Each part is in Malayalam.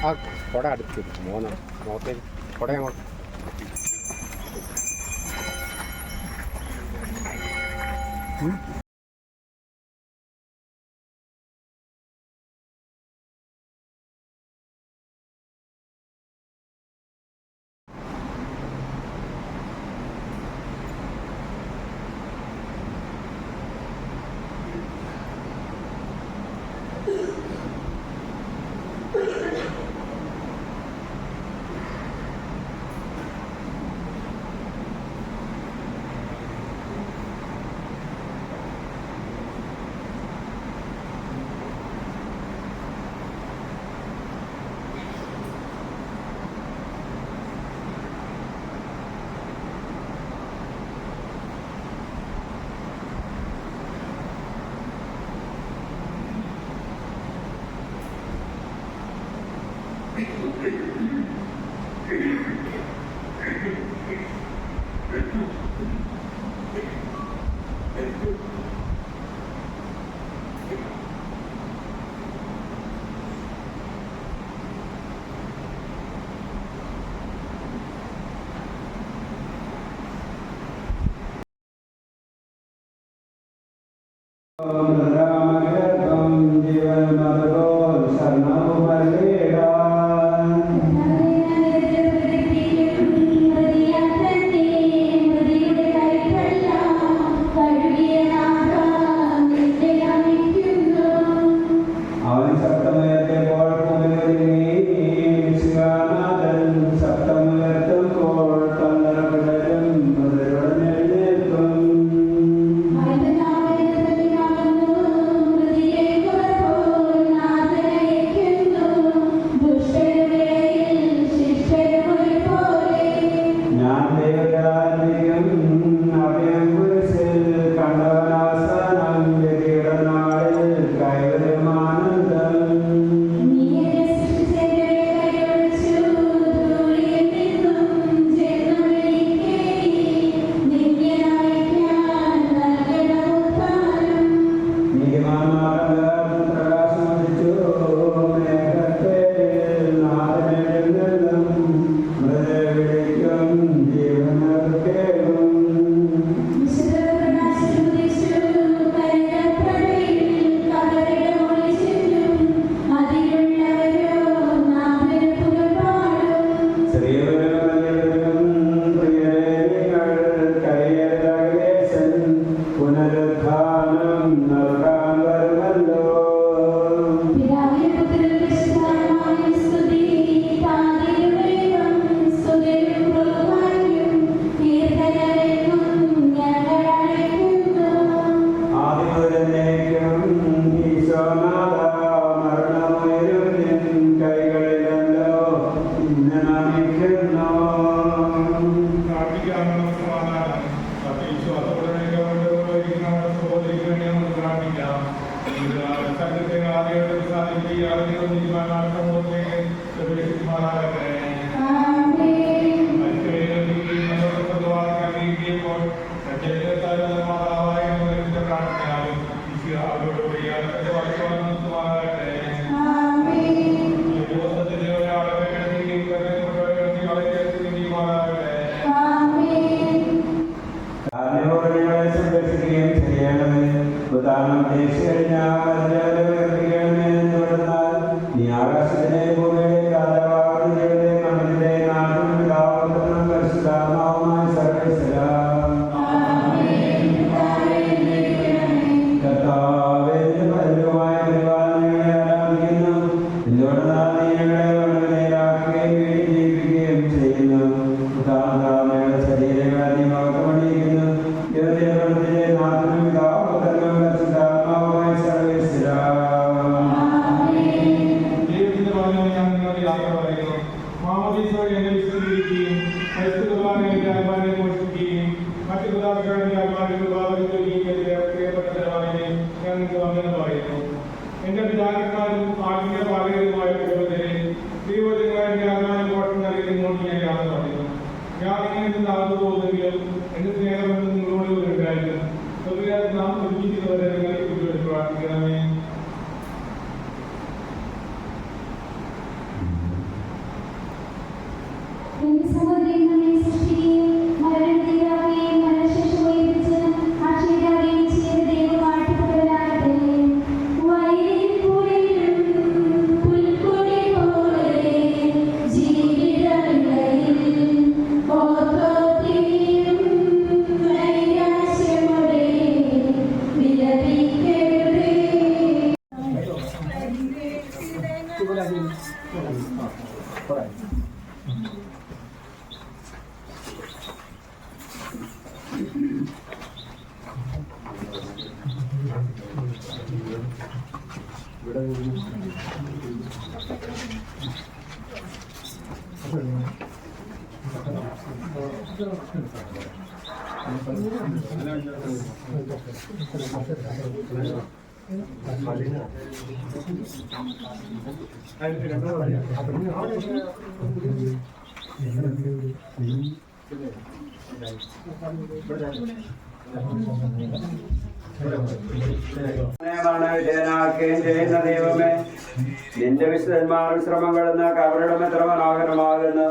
ആ കുട അടുത്ത് നോക്കേ കുട അങ്ങോട്ട് ചെയ്യുന്ന ദൈവമേ, നിന്റെ വിശുദ്ധന്മാർ ശ്രമങ്ങളെന്ന് കവരുടെ എത്ര മനോഹരമാകുന്നു.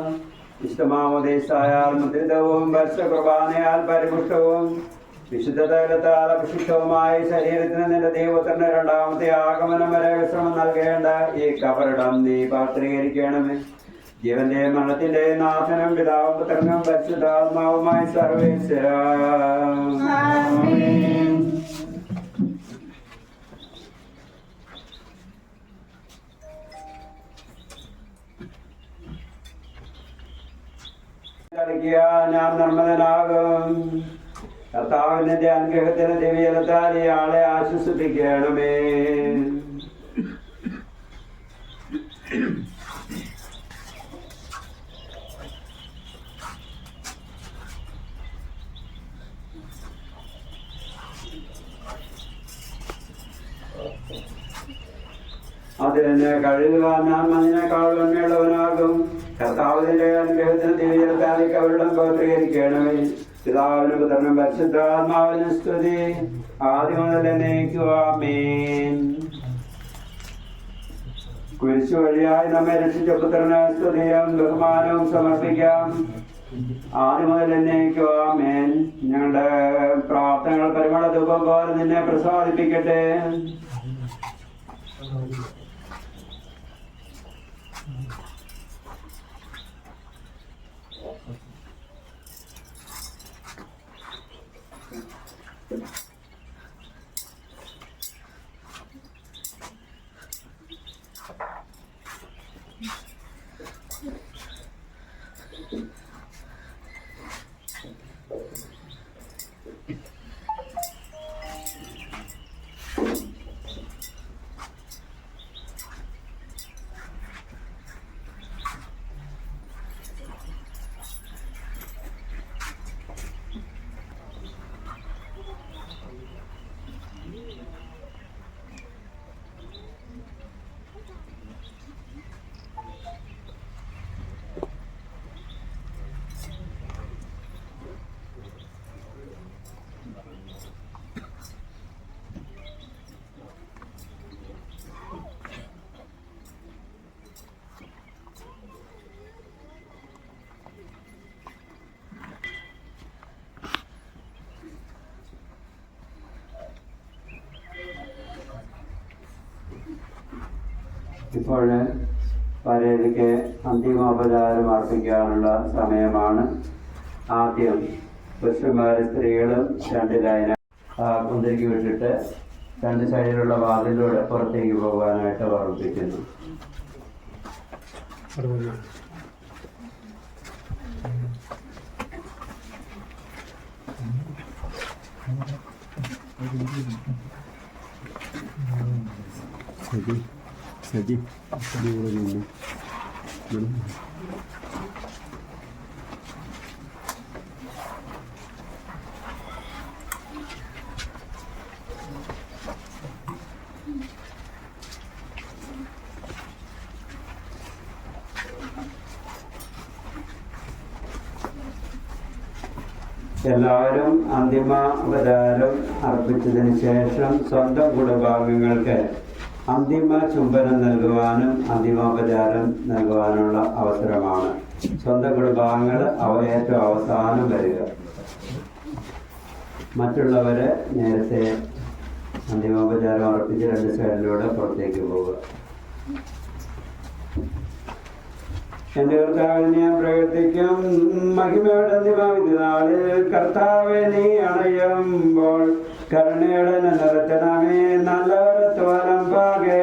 വിശുദ്ധമാമോദീസായാൽ മുദ്രിതവും കുർബാനയാൽ പരിപുഷ്ടവും വിശുദ്ധ തൈലത്താൽ അഭിഷിക്തവുമായ ശരീരത്തിന് നിന്റെ ദൈവത്തിന്റെ രണ്ടാമത്തെ ആഗമനം വരെ വിശ്രമം നൽകേണ്ട ഈ കബറിടം നീ പാത്രീകരിക്കണമേ. ജീവന്റെ മരണത്തിന്റെ നാഥനും പിതാവും പുത്രനും പരിശുദ്ധാത്മാവുമായി സർവേശ്വര. ഞാൻ നിർമ്മലനാകും. കർത്താവിന്റെ അനുഗ്രഹത്തിന് ദിവ്യത്താൽ ഇയാളെ ആശ്വസിപ്പിക്കണമേ. അതിനെ കഴുകുവാൻ ഞാൻ മഞ്ഞിനേക്കാൾ എണ്ണയുള്ളവനാകും. കർത്താവിന്റെ അനുഗ്രഹത്തിന് ദിവ്യത്താൽ അവരുടെ പൗത്രീകരിക്കണമേ. പിതാവിനും പുത്രനും പരിശുദ്ധാത്മാവിനും സ്തുതി ആദ്യം മുതൽ എന്നേക്കുവാമേൻ. കുരിശു വഴിയായി നമ്മെ രക്ഷിച്ച പുത്രന് സ്തുതിയും ബഹുമാനവും സമർപ്പിക്കാം ആദ്യം മുതൽ എന്നേക്കുവാമേൻ. ഞങ്ങളുടെ പ്രാർത്ഥനകൾ പരിമള ധൂപം പോലെ നിന്നെ പ്രസാദിപ്പിക്കട്ടെ. ഇപ്പോൾ പരേതയ്ക്ക് അന്തിമോപചാരം അർപ്പിക്കാനുള്ള സമയമാണ്. ആദ്യം പുരുഷന്മാരും സ്ത്രീകളും രണ്ട് ലൈന കുന്തിരിക്ക് വിട്ടിട്ട് രണ്ട് സൈഡിലുള്ള വാതിലൂടെ പുറത്തേക്ക് പോകാനായിട്ട് ഓർമ്മിപ്പിക്കുന്നു. സജി കൂടെ നിന്നു. എല്ലാവരും അന്തിമ ഉപചാരം അർപ്പിച്ചതിന് ശേഷം സ്വന്തം കുടുംബാംഗങ്ങൾക്ക് അന്തിമ ചുംബനം നൽകുവാനും അന്തിമോപചാരം നൽകുവാനുള്ള അവസരമാണ്. സ്വന്തം കുടുംബാംഗങ്ങൾ ഏറ്റവും അവസാനം വരിക. മറ്റുള്ളവരെ നേരത്തെ അന്തിമോപചാരം അർപ്പിച്ച് രണ്ട് സൈഡിലൂടെ പുറത്തേക്ക് പോവുക. എന്റെ കർത്താവിനെ ഞാൻ പ്രവർത്തിക്കും. മഹിമയുടെ അന്തിമവിധിനാളിൽ കർത്താവെ നീ അണയുമ്പോൾ കരുണയുടെ നിറത്തണമേ നല്ലവരത്തോലം പാകേ.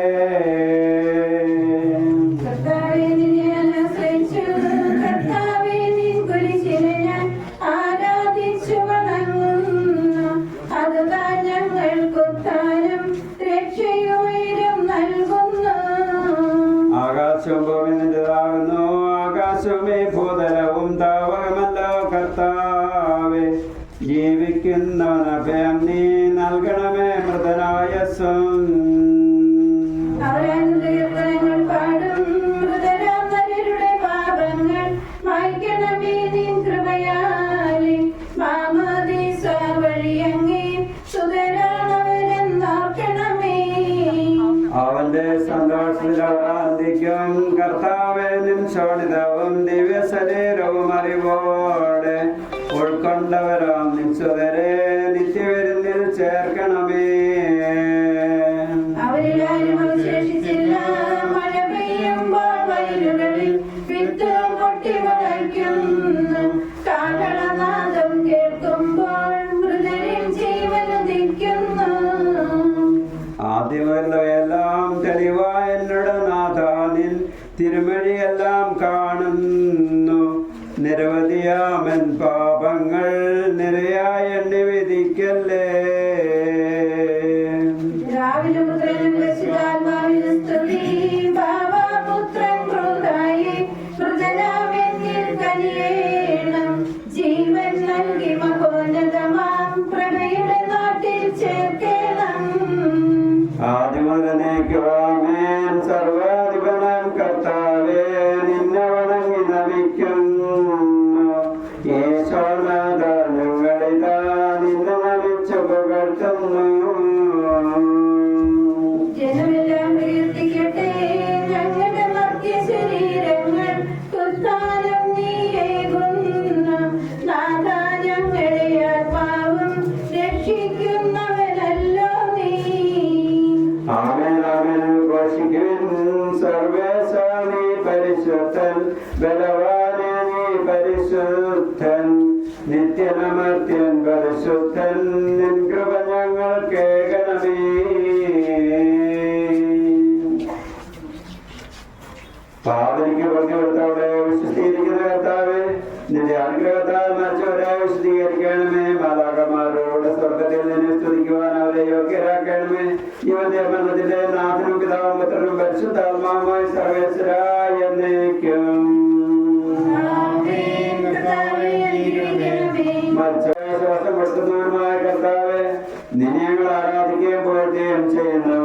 ആകാശവും ഭൂമി നിന്റേതാകുന്നു. ആകാശമേ ഭൂതലവും താവകമല്ലോ കർത്താവേ. ജീവിക്കുന്നവനഭയം നീ നൽകണമേ മൃതനായസം. അവന്റെ സന്തോഷത്തിലാന്തിക്കും കർത്താവേ നിൻ ശോണിതവും ദിവ്യ ശരീരവും അറിവോടെ ഉൾക്കൊണ്ടവരാം നിൻ സുതരെ നിത്യവിരുന്നിൽ ചേർക്കണമേ. ആദ്യമല്ലവയെല്ലാം തെളിവായ എന്നോട് നാഥ നിൻ തിരുമഴിയെല്ലാം കാണുന്നു. നിരവധിയാമൻ പാപങ്ങൾ നിരയായി എണ്ണി വിധിക്കല്ലേ. ജീവൻ നൽകി മഹോന്നതമാം പ്രഭയുടെ നാട്ടിൽ ചേർക്കണം. ആദിമുതലേക്കുവാമേൻ സർവാധിപനാം കർത്താവേ നിന്നെ വണങ്ങി നമിക്കുന്നു. ഈശോനാഥ ഞങ്ങളിതാ നിന്നെ നമിച്ചു പുകഴ്ത്തുന്നു. ജനമെല്ലാം കീർത്തിക്കട്ടെ ഞങ്ങളുടെ മധ്യ ശരീരങ്ങൾ കുത്താനും നീയേകുന്നു. നാഥ ഞങ്ങളെ ആത്മാവും രക്ഷിക്കുന്നവനല്ലോ നീ. ആമേൻ ആമേൻ ഘോഷിക്കുവിൻ. സർവേശ നീ പരിശുദ്ധൻ, ബലവാനെ നീ പരിശുദ്ധൻ, നിത്യനമർത്യൻ പരിശുദ്ധൻ, നിൻ കൃപ ഞങ്ങൾ കേൾക്കണമേ. പാവനിക്ക് പ്രതികൊടുത്തവിടെ വിശുദ്ധീകരിക്കുന്ന കർത്താവേ നിന്റെ അനുഗ്രഹത്താൽ മരിച്ചവരെ വിശദീകരിക്കണമേ. മാതാക്കന്മാരോട് സ്വർഗത്തിൽ നിന്നെ സ്തുതിക്കുവാൻ അവരെ യോഗ്യരാക്കണമേ. ഇവന്റെ മരണത്തിന്റെ നാഥനും പിതാവും പുത്രനും പരിശുദ്ധാത്മാവുമായി സർവേശ്വരായ എന്നേക്കും. മരിച്ചവരെ ശ്വാസം കൊടുക്കുന്നവരുമായ കർത്താവേ നിന്നെ ഞങ്ങൾ ആരാധിക്കുകയും പുകഴ്ത്തുകയും ചെയ്യുന്നു.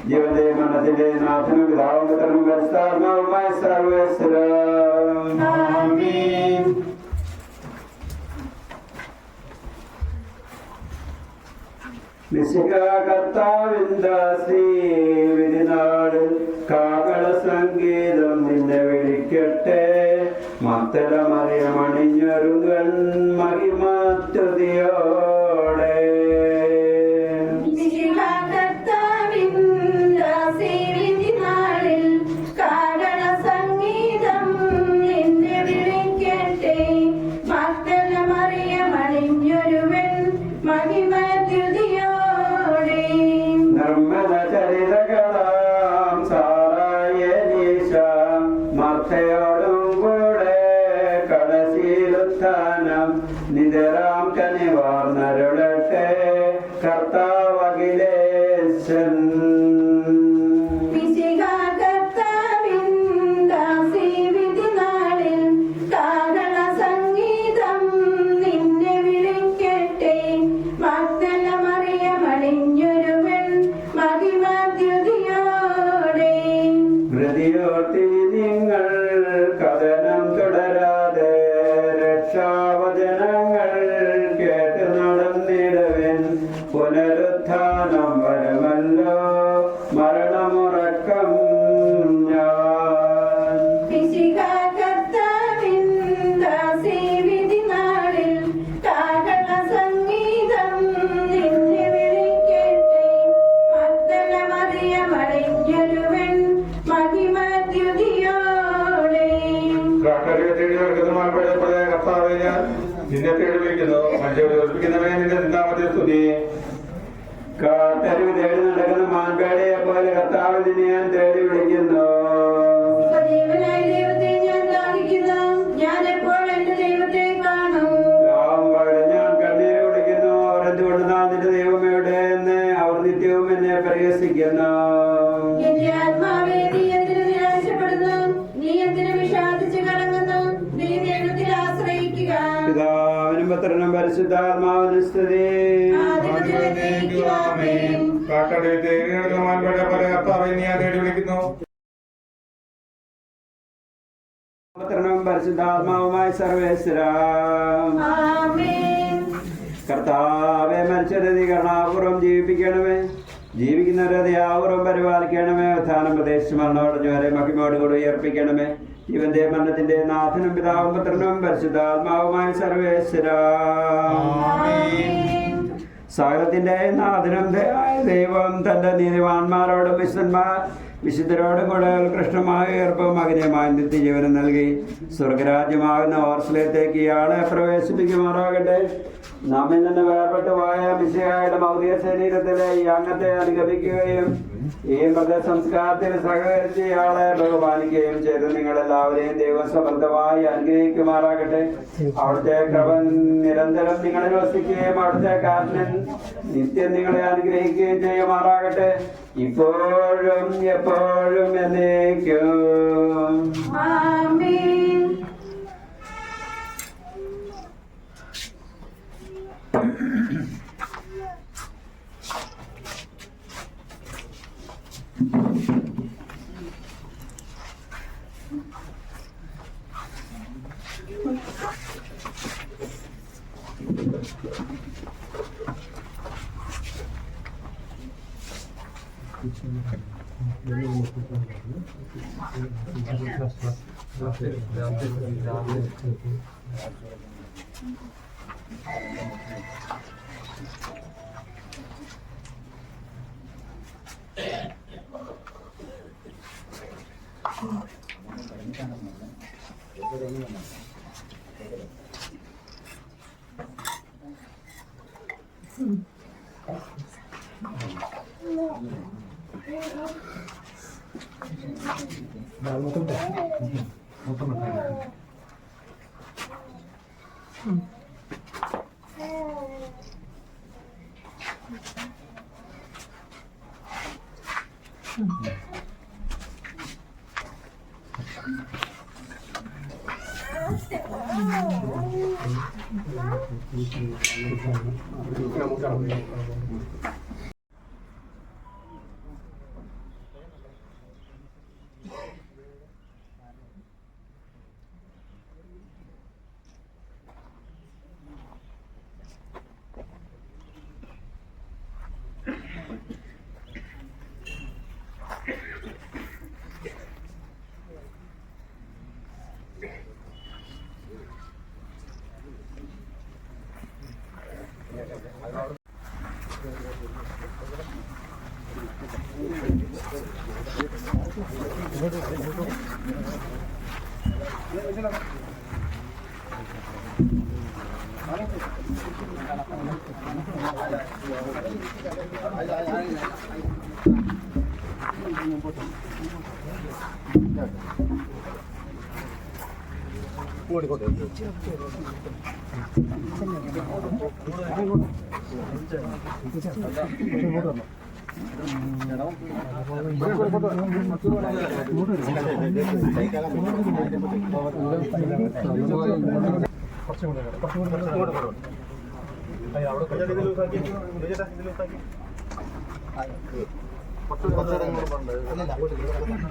ജീവന്റെ മരണത്തിന്റെ നാഥനും പിതാവും പുത്രനും പരിശുദ്ധാത്മാവുമായി സർവേശ്വര. കർത്താവിന്ദാശ്രീവിനാട് കാകള സംഗീതം നിന്നെ വിളിക്കട്ടെ. മത്തലമറിയമണിഞ്ഞൊരുങ്ങൻ മഹിമത്തുതിയോടെ. നിർമ്മല ചരിതകളാം സാറായനീശ മർത്തയോടും കൂടെ കടശീലുത്ഥാനം നിതരാം കനിവാർന്നരുളട്ടെ കർത്താവഖിലേശൻ. നിങ്ങൾ കഥനം തുടരാതെ രക്ഷാവചനങ്ങൾ കേട്ട് നടന്നിടവൻ. പുനരുത്ഥാനം വരുമല്ലോ മരണമുറക്കം ഞാൻ. നിന്നെ തേടി വിളിക്കുന്നു. മനുഷ്യരെ ഒളിപ്പിക്കുന്നവനെ നിന്റെ രണ്ടാമത്തെ സ്തുതി. കാട്ടരുവി തേടി നടക്കുന്ന മാൻപേടയെ പോലെ കർത്താവ് നിന്നെ ഞാൻ തേടി വിളിക്കുന്നു. ഞാൻ കണ്ണീര് കുടിക്കുന്നു. അവർ എന്തുകൊണ്ട് നാം നിന്റെ ദൈവം എവിടെ എന്ന് അവർ നിത്യവും എന്നെ പരിഹസിക്കുന്നു. പിതാവിനും പുത്രനും പരിശുദ്ധാത്മാവിനും സ്തുതി. പുത്രനും പരിശുദ്ധാത്മാവുമായി സർവേശ്വര. കർത്താവെ, മരിച്ചവരെ കരുണാപൂർവ്വം ജീവിപ്പിക്കണമേ. ജീവിക്കുന്നവരെ ദയാപൂർവ്വം പരിപാലിക്കണമേ. ഉത്ഥാനം പ്രദേശം മരണമടഞ്ഞവരെ മഹിമയോട് കൂടി ഉയർപ്പിക്കണമേ. ജീവന്റെ മരണത്തിന്റെ നാഥനും പിതാവും പുത്രനും പരിശുദ്ധാത്മാവുമായി സർവേശ്വര. സകലത്തിന്റെ നാഥനും ദൈവം തന്റെ നീതിമാന്മാരോടും വിശുദ്ധരോടും കൂടെ കൃഷ്ണമായ ഉയർപ്പും അഗ്നിയമായ നിത്യജീവനം നൽകി സ്വർഗരാജ്യമാകുന്ന ഓർസലേത്തേക്ക് ഇയാളെ പ്രവേശിപ്പിക്കുമാറാകട്ടെ. നമ്മിൽ നിന്ന് വേർപെട്ടു പോയ മിശിഹായുടെ ഭൗതിക ശരീരത്തിലെ ഈ അംഗത്തെ അനുഗമിക്കുകയും ഈ മൃതസംസ്കാരത്തിൽ സഹകരിച്ച് ഇയാളെ ബഹുമാനിക്കുകയും ചെയ്ത് നിങ്ങളെല്ലാവരെയും ദൈവം സമൃദ്ധമായി അനുഗ്രഹിക്കുമാറാകട്ടെ. അവിടുത്തെ കൃപ നിരന്തരം നിങ്ങളിൽ വസിക്കുകയും അവിടുത്തെ കാരണൻ നിത്യം നിങ്ങളെ അനുഗ്രഹിക്കുകയും ചെയ്യുമാറാകട്ടെ. ഇപ്പോഴും എപ്പോഴും എന്നേക്കും.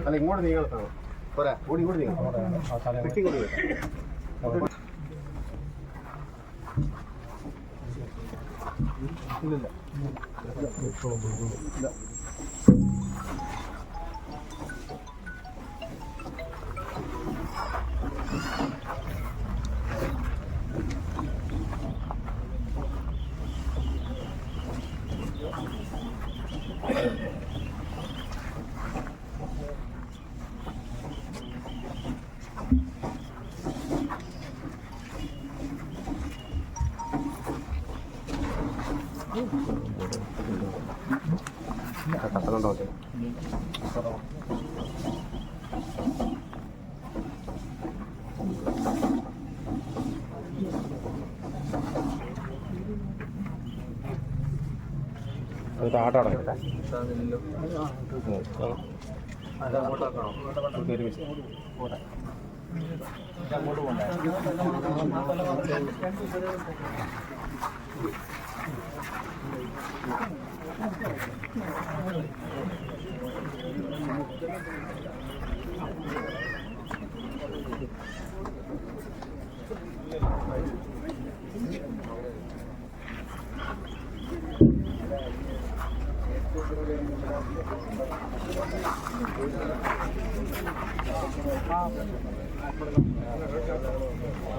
അല്ല ഇങ്ങോട്ട് നീങ്ങണം പോരാ കൂടി കൂടി നീങ്ങണം ഇല്ലില്ല കട്ടലുണ്ടോ അത് ആട്ടാടോ ഒരുമിച്ച് ആ